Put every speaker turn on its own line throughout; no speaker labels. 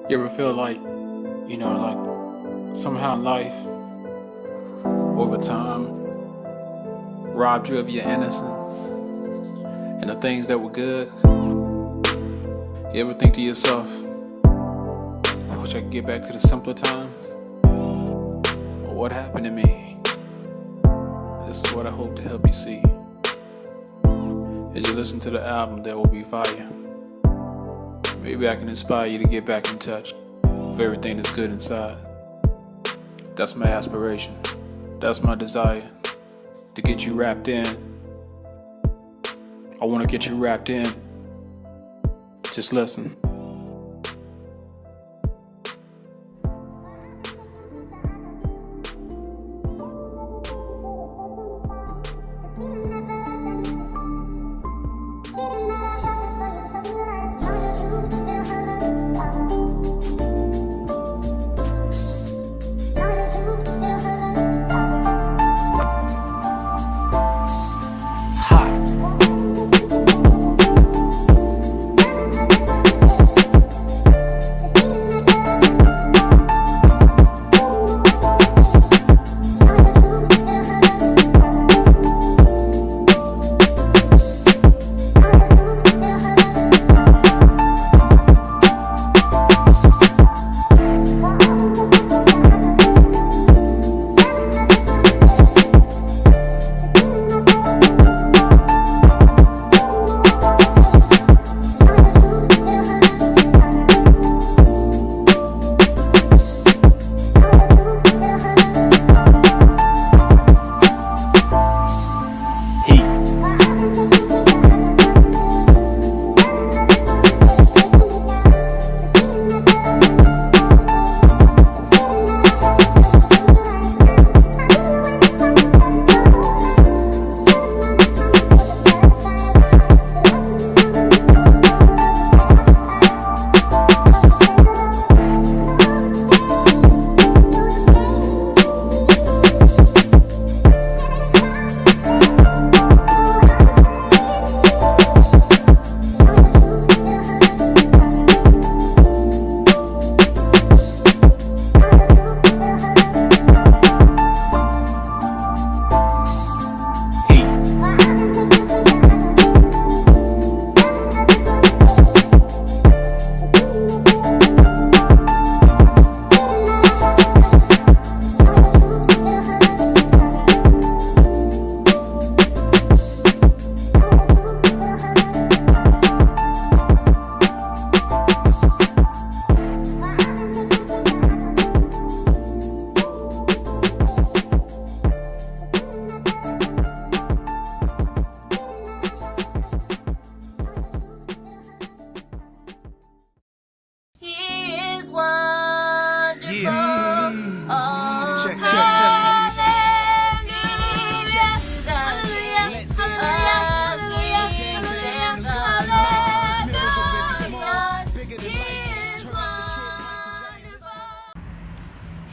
You ever feel like, somehow life, over time, robbed you of your innocence and the things that were good? You ever think to yourself, I wish I could get back to the simpler times? Or what happened to me? This is what I hope to help you see. As you listen to the album, There Will Be Fire, maybe I can inspire you to get back in touch with everything that's good inside. That's my aspiration. That's my desire, to get you wrapped in. I want to get you wrapped in. Just listen.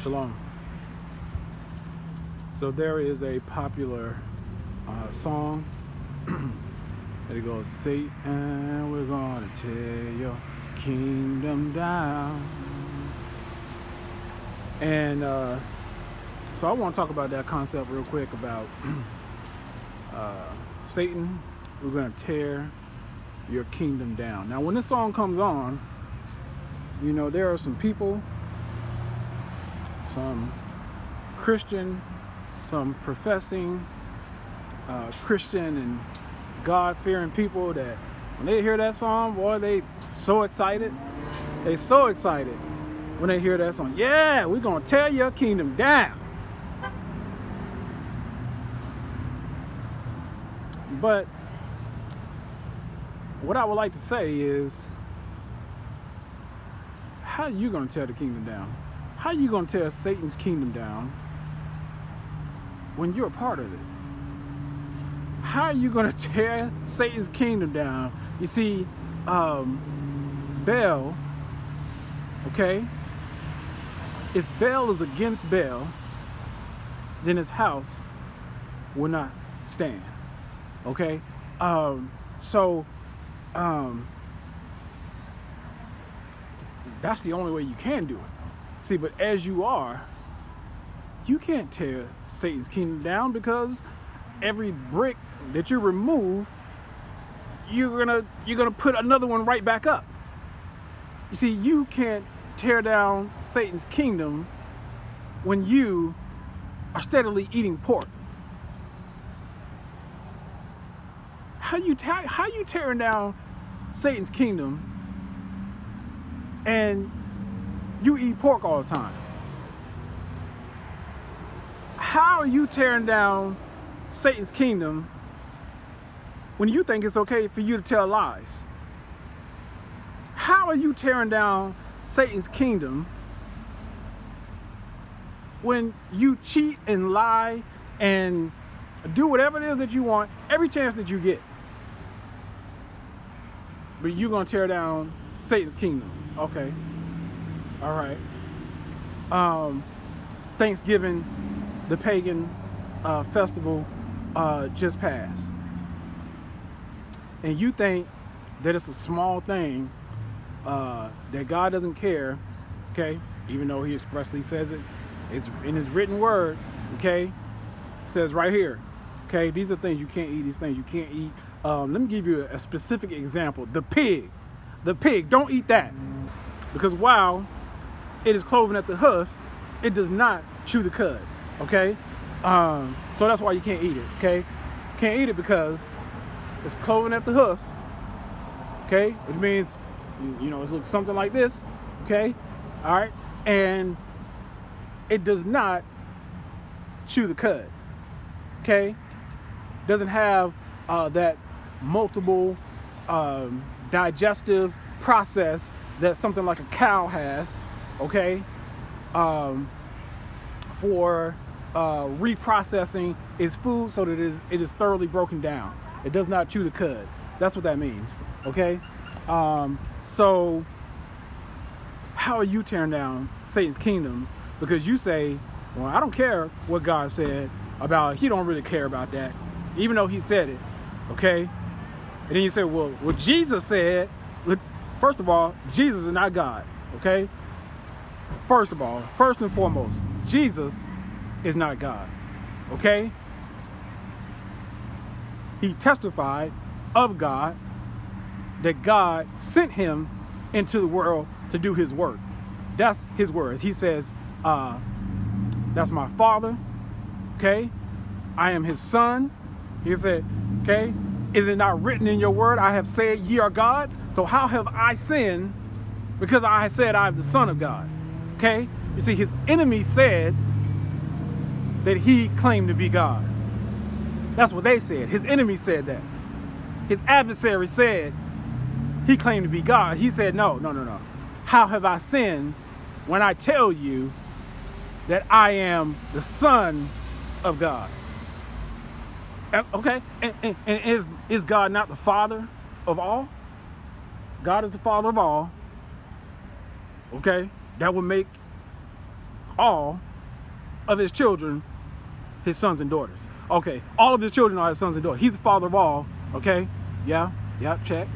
Shalom. So there is a popular song that it goes, Satan, we're gonna tear your kingdom down. And so I want to talk about that concept real quick about Satan, we're gonna tear your kingdom down. Now when this song comes on, there are some people, some Christian, some professing Christian and God-fearing people that when they hear that song, boy, they so excited. They so excited when they hear that song. Yeah, we're gonna tear your kingdom down. But what I would like to say is, how are you gonna tear the kingdom down? How are you going to tear Satan's kingdom down when you're a part of it? How are you going to tear Satan's kingdom down? You see, Baal, okay? If Baal is against Baal, then his house will not stand, okay? that's the only way you can do it. See, but as you are, you can't tear Satan's kingdom down, because every brick that you remove, you're gonna put another one right back up. You see, you can't tear down Satan's kingdom when you are steadily eating pork. How you tearing down Satan's kingdom and you eat pork all the time? How are you tearing down Satan's kingdom when you think it's okay for you to tell lies? How are you tearing down Satan's kingdom when you cheat and lie and do whatever it is that you want every chance that you get? But you're going to tear down Satan's kingdom. Okay. All right. Thanksgiving, the pagan festival just passed. And you think that it's a small thing, that God doesn't care, okay? Even though he expressly says it. It's in his written word, okay? It says right here, okay? These are things you can't eat, these things you can't eat. Let me give you a specific example. The pig, don't eat that. Because while it is cloven at the hoof, it does not chew the cud, okay? So that's why you can't eat it, okay? Can't eat it because it's cloven at the hoof, okay? Which means, you know, it looks something like this, okay? All right? And it does not chew the cud, okay? Doesn't have that multiple digestive process that something like a cow has, okay? For reprocessing its food so that it is thoroughly broken down. It does not chew the cud. That's what that means, okay? So how are you tearing down Satan's kingdom? Because you say, well, I don't care what God said about it. He don't really care about that, even though he said it, okay? And then you say, well, what Jesus said, first of all, Jesus is not God, okay? First of all, first and foremost, Jesus is not God, okay? He testified of God, that God sent him into the world to do his work. That's his words. He says, that's my Father, okay? I am his son. He said, okay, is it not written in your word, I have said ye are gods? So how have I sinned because I said I am the Son of God, okay? You see, his enemy said that he claimed to be God. That's what they said. His enemy said that. His adversary said he claimed to be God. He said, no. How have I sinned when I tell you that I am the Son of God? Okay, and is God not the Father of all? God is the Father of all. Okay, that would make all of his children his sons and daughters. Okay, all of his children are his sons and daughters. He's the Father of all. Okay, yeah, check.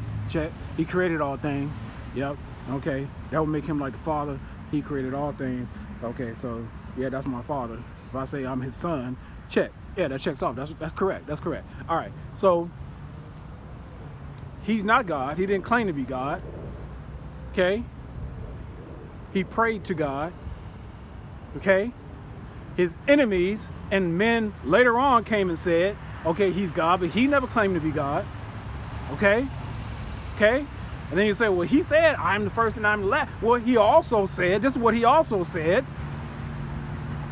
He created all things. Yep, okay, that would make him like the Father. He created all things. Okay, so yeah, that's my Father. If I say I'm his son, check. Yeah, that checks off. That's correct. That's correct. All right, so he's not God. He didn't claim to be God. Okay, he prayed to God. Okay, his enemies and men later on came and said, okay, he's God, but he never claimed to be God. Okay, and then you say, well, he said, I'm the first and I'm the last. Well, he also said, this is what he also said,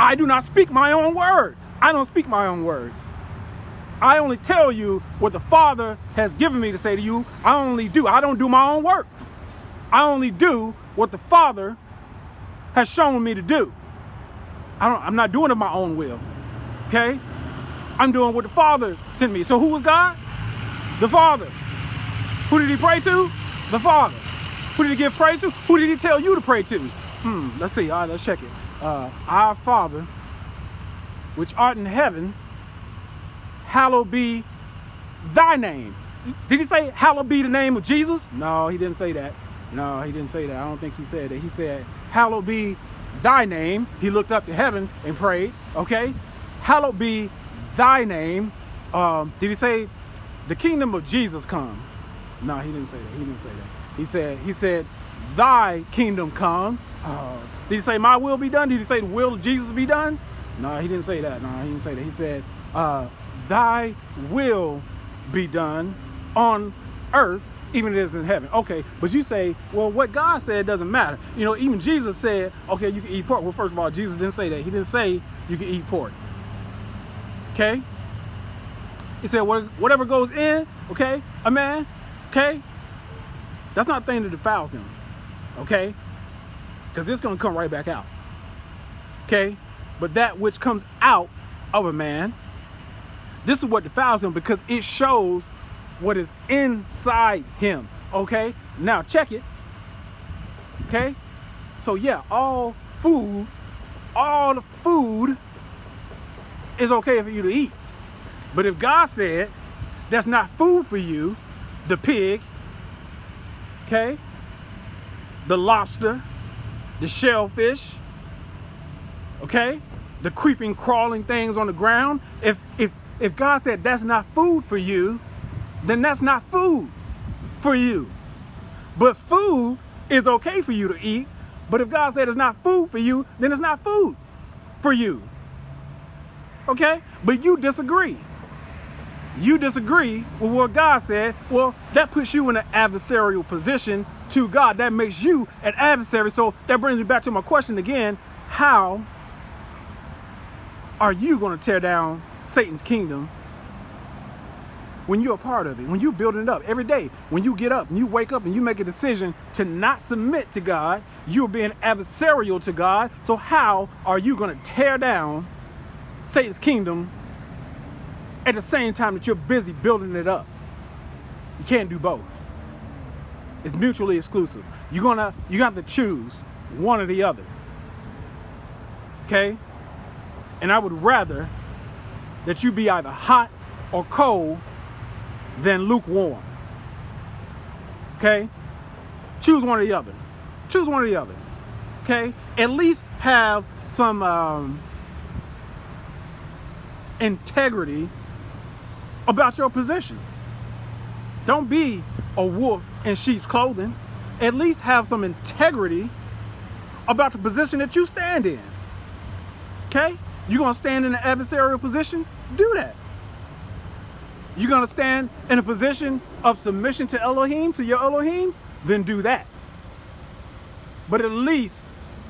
I do not speak my own words. I don't speak my own words. I only tell you what the Father has given me to say to you. I don't do my own works. I only do what the Father has shown me to do. I'm not doing it my own will, okay? I'm doing what the Father sent me. So who was God? The Father. Who did he pray to? The Father. Who did he give praise to? Who did he tell you to pray to? Let's see. All right, let's check it. Our Father, which art in heaven, hallowed be thy name. Did he say hallowed be the name of Jesus? No, he didn't say that. No, he didn't say that. I don't think he said that. He said, hallowed be thy name. He looked up to heaven and prayed, okay? Hallowed be thy name. Did he say the kingdom of Jesus come? No, he didn't say that. He didn't say that. He said, thy kingdom come. Did he say my will be done? Did he say the will of Jesus be done? No, he didn't say that. No, he didn't say that. He said, thy will be done on earth, even as it is in heaven. Okay, but you say, well, what God said doesn't matter. You know, even Jesus said, okay, you can eat pork. Well, first of all, Jesus didn't say that. He didn't say you can eat pork. Okay? He said, whatever goes in, okay, a man, okay, that's not the thing that defiles him. Okay? Because it's going to come right back out. Okay? But that which comes out of a man, this is what defiles him, because it shows what is inside him. Okay? Now check it. Okay? So yeah, all the food is okay for you to eat. But if God said that's not food for you, the pig, okay, the lobster, the shellfish, okay, the creeping, crawling things on the ground, if God said that's not food for you, then that's not food for you. But food is okay for you to eat. But if God said it's not food for you, then it's not food for you. Okay? But you disagree. You disagree with what God said. Well, that puts you in an adversarial position to God. That makes you an adversary. So that brings me back to my question again. How are you going to tear down Satan's kingdom when you're a part of it, when you're building it up every day? When you get up and you wake up and you make a decision to not submit to God, you're being adversarial to God. So how are you going to tear down Satan's kingdom at the same time that you're busy building it up? You can't do both. It's mutually exclusive. You have to choose one or the other. Okay? And I would rather that you be either hot or cold than lukewarm. Okay? Choose one or the other. Choose one or the other. Okay? At least have some integrity about your position. Don't be a wolf in sheep's clothing. At least have some integrity about the position that you stand in. Okay? You're going to stand in an adversarial position? Do that. You're going to stand in a position of submission to Elohim, to your Elohim? Then do that. But at least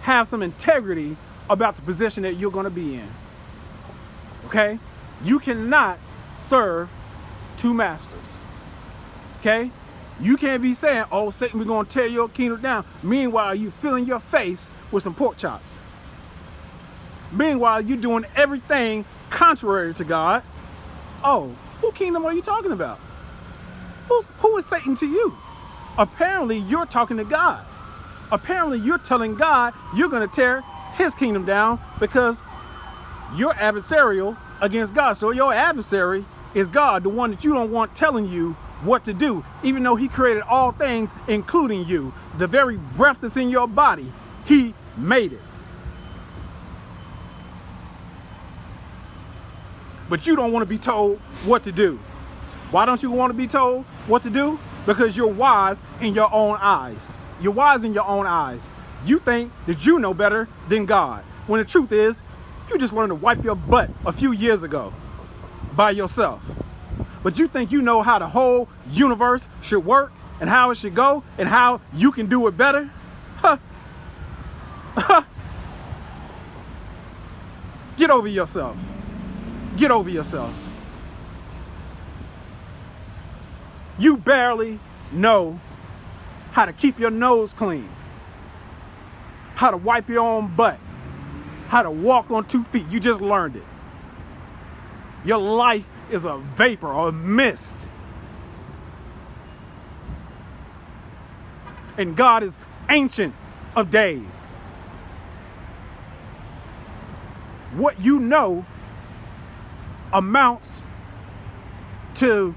have some integrity about the position that you're going to be in. Okay? You cannot serve two masters. Okay? You can't be saying, oh, Satan, we're going to tear your kingdom down. Meanwhile, you filling your face with some pork chops. Meanwhile, you're doing everything contrary to God. Oh, whose kingdom are you talking about? Who is Satan to you? Apparently, you're talking to God. Apparently, you're telling God you're going to tear his kingdom down because you're adversarial against God. So your adversary is God, the one that you don't want telling you what to do, even though he created all things, including you. The very breath that's in your body, he made it. But you don't want to be told what to do. Why don't you want to be told what to do? Because you're wise in your own eyes. You're wise in your own eyes. You think that you know better than God. When the truth is, you just learned to wipe your butt a few years ago by yourself. But you think you know how the whole universe should work and how it should go and how you can do it better? Huh. Get over yourself. Get over yourself. You barely know how to keep your nose clean, how to wipe your own butt, how to walk on 2 feet. You just learned it. Your life is a vapor or a mist. And God is ancient of days. What you know amounts to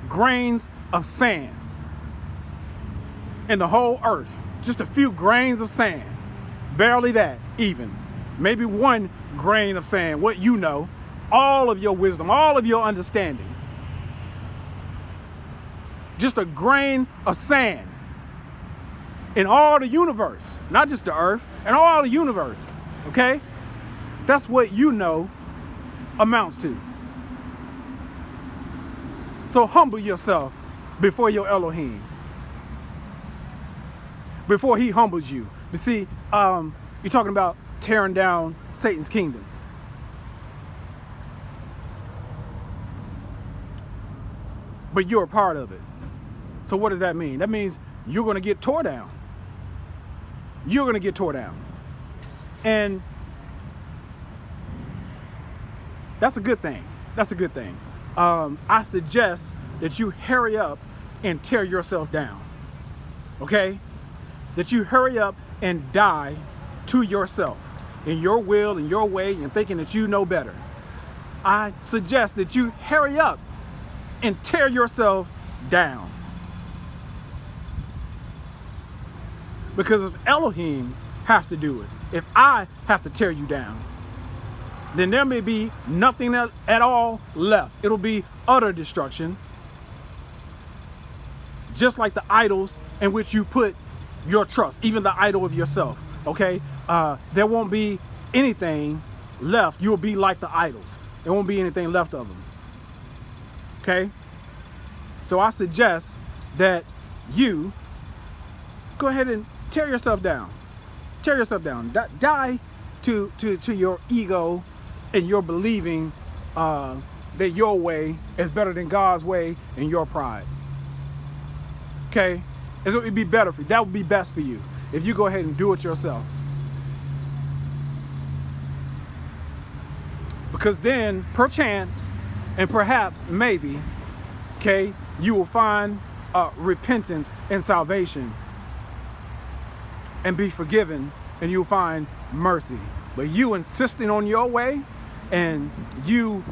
grains of sand. in the whole earth. Just a few grains of sand. Barely that, even. Maybe one grain of sand, what you know, all of your wisdom, all of your understanding. Just a grain of sand in all the universe, not just the earth, and all the universe, okay? That's what you know amounts to. So humble yourself before your Elohim, before he humbles you. You see, you're talking about tearing down Satan's kingdom. But you're a part of it. So what does that mean? That means you're going to get tore down. You're going to get tore down. And that's a good thing. That's a good thing. I suggest that you hurry up and tear yourself down. Okay? That you hurry up and die to yourself in your will, in your way, and thinking that you know better. I suggest that you hurry up and tear yourself down. Because if Elohim has to do it, if I have to tear you down, then there may be nothing at all left. It'll be utter destruction. Just like the idols in which you put your trust, even the idol of yourself, okay? There won't be anything left. You'll be like the idols. There won't be anything left of them, okay? So I suggest that you go ahead and tear yourself down. Tear yourself down. Die to your ego and your believing that your way is better than God's way and your pride. Okay? It would be better for you. That would be best for you if you go ahead and do it yourself. Because then, perchance, and perhaps, maybe, okay, you will find repentance and salvation and be forgiven, and you'll find mercy. But you insisting on your way and you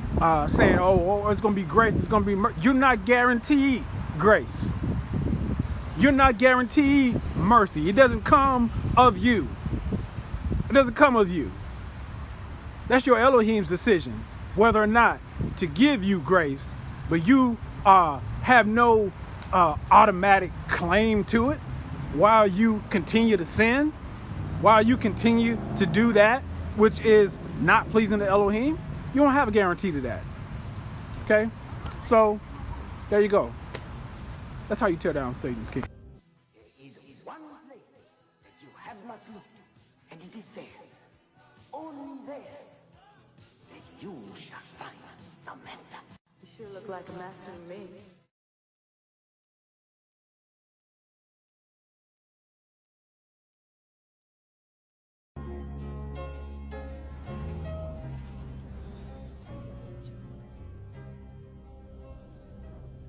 saying, oh, it's going to be grace, it's going to be mercy. You're not guaranteed grace. You're not guaranteed mercy. It doesn't come of you. It doesn't come of you. That's your Elohim's decision, whether or not to give you grace, but you have no automatic claim to it while you continue to sin, while you continue to do that which is not pleasing to Elohim. You don't have a guarantee to that. Okay? So, there you go. That's how you tear down Satan's kingdom.
There is one place that you have not looked, and it is there, only there, that you shall find the master.
You sure look like a master to me.